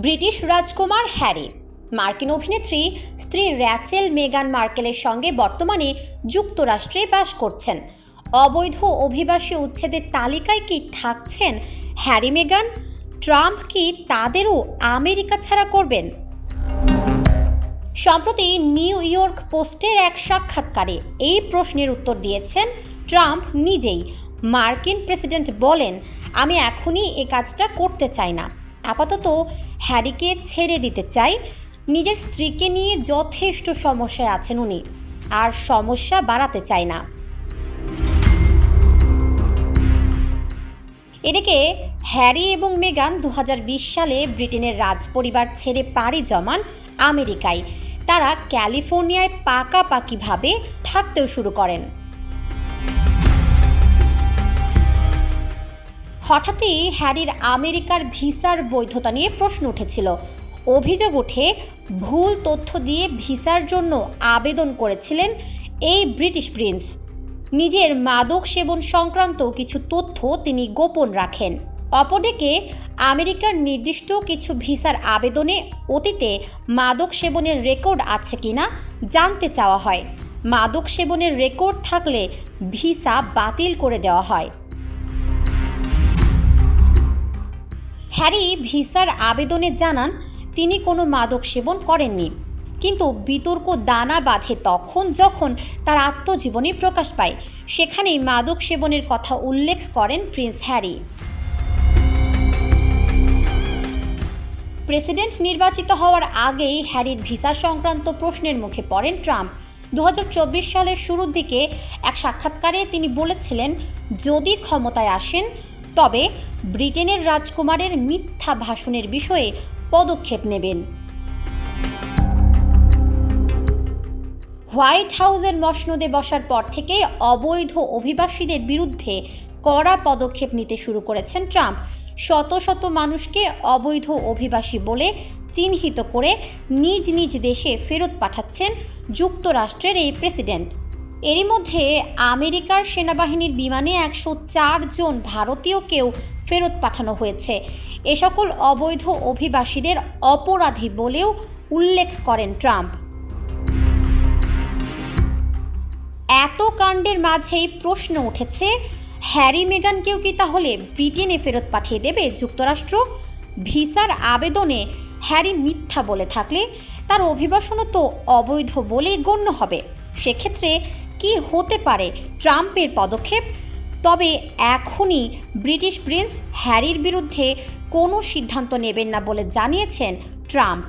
British রাজকুমার Harry মার্কিন অভিনেত্রী স্ত্রী র্যাচেল মেগান মার্কেলের সঙ্গে বর্তমানে যুক্তরাষ্ট্রে বাস করছেন। অবৈধ অভিবাসী উচ্ছেদের তালিকায় কি থাকছেন হ্যারি মেগান? ট্রাম্প কি তাদেরও আমেরিকা ছাড়া করবেন? সম্প্রতি নিউ ইয়র্ক পোস্টের এক সাক্ষাৎকারে এই প্রশ্নের উত্তর দিয়েছেন ট্রাম্প নিজেই। মার্কিন প্রেসিডেন্ট বলেন, আমি এখনই এ কাজটা করতে চাই না, আপাতত হ্যারিকে ছেড়ে দিতে চাই। নিজের স্ত্রীকে নিয়ে যথেষ্ট সমস্যায় আছেন উনি, আর সমস্যা বাড়াতে চাই না। এদিকে হ্যারি এবং মেগান 2020 সালে ব্রিটেনের রাজপরিবার ছেড়ে পাড়ি জমান আমেরিকায়। তারা ক্যালিফোর্নিয়ায় পাকাপাকিভাবে থাকতেও শুরু করেন। হঠাৎই হ্যারির আমেরিকার ভিসার বৈধতা নিয়ে প্রশ্ন উঠেছিল। অভিযোগ ওঠে, ভুল তথ্য দিয়ে ভিসার জন্য আবেদন করেছিলেন এই ব্রিটিশ প্রিন্স। নিজের মাদক সেবন সংক্রান্ত কিছু তথ্য তিনি গোপন রাখেন। অপরদিকে আমেরিকার নির্দিষ্ট কিছু ভিসার আবেদনে অতীতে মাদক সেবনের রেকর্ড আছে কিনা জানতে চাওয়া হয়। মাদক সেবনের রেকর্ড থাকলে ভিসা বাতিল করে দেওয়া হয়। হ্যারি ভিসার আবেদনে জানান তিনি কোনো মাদক সেবন করেননি, কিন্তু বিতর্ক দানা বাঁধে তখন যখন তার আত্মজীবনী প্রকাশ পায়। সেখানেই মাদক সেবনের কথা উল্লেখ করেন প্রিন্স হ্যারি। প্রেসিডেন্ট নির্বাচিত হওয়ার আগেই হ্যারির ভিসা সংক্রান্ত প্রশ্নের মুখে পড়েন ট্রাম্প। 2024 সালের শুরুর দিকে এক সাক্ষাৎকারে তিনি বলেছিলেন, যদি ক্ষমতায় আসেন তবে ব্রিটেনের রাজকুমারের মিথ্যা ভাষণের বিষয়ে পদক্ষেপ নেবেন। হোয়াইট হাউসের মসনদে বসার পর থেকে অবৈধ অভিবাসীদের বিরুদ্ধে কড়া পদক্ষেপ নিতে শুরু করেছেন ট্রাম্প। শত শত মানুষকে অবৈধ অভিবাসী বলে চিহ্নিত করে নিজ নিজ দেশে ফেরত পাঠাচ্ছেন যুক্তরাষ্ট্রের এই প্রেসিডেন্ট। এরই মধ্যে আমেরিকার সেনাবাহিনীর বিমানে 104 জন ভারতীয়কেও ফেরত পাঠানো হয়েছে। এ সকল অবৈধ অভিবাসীদের অপরাধী বলেও উল্লেখ করেন ট্রাম্প। এত কাণ্ডের মাঝেই প্রশ্ন উঠেছে, হ্যারি মেগানকেও কি তাহলে ব্রিটেনে ফেরত পাঠিয়ে দেবে যুক্তরাষ্ট্র? ভিসার আবেদনে হ্যারি মিথ্যা বলে থাকলে তার অভিবাসনও তো অবৈধ বলেই গণ্য হবে। সেক্ষেত্রে কি হতে পারে ট্রাম্পের পদক্ষেপ? তবে এখনই ব্রিটিশ প্রিন্স হ্যারির বিরুদ্ধে কোনো সিদ্ধান্ত নেবেন না বলে জানিয়েছেন ট্রাম্প।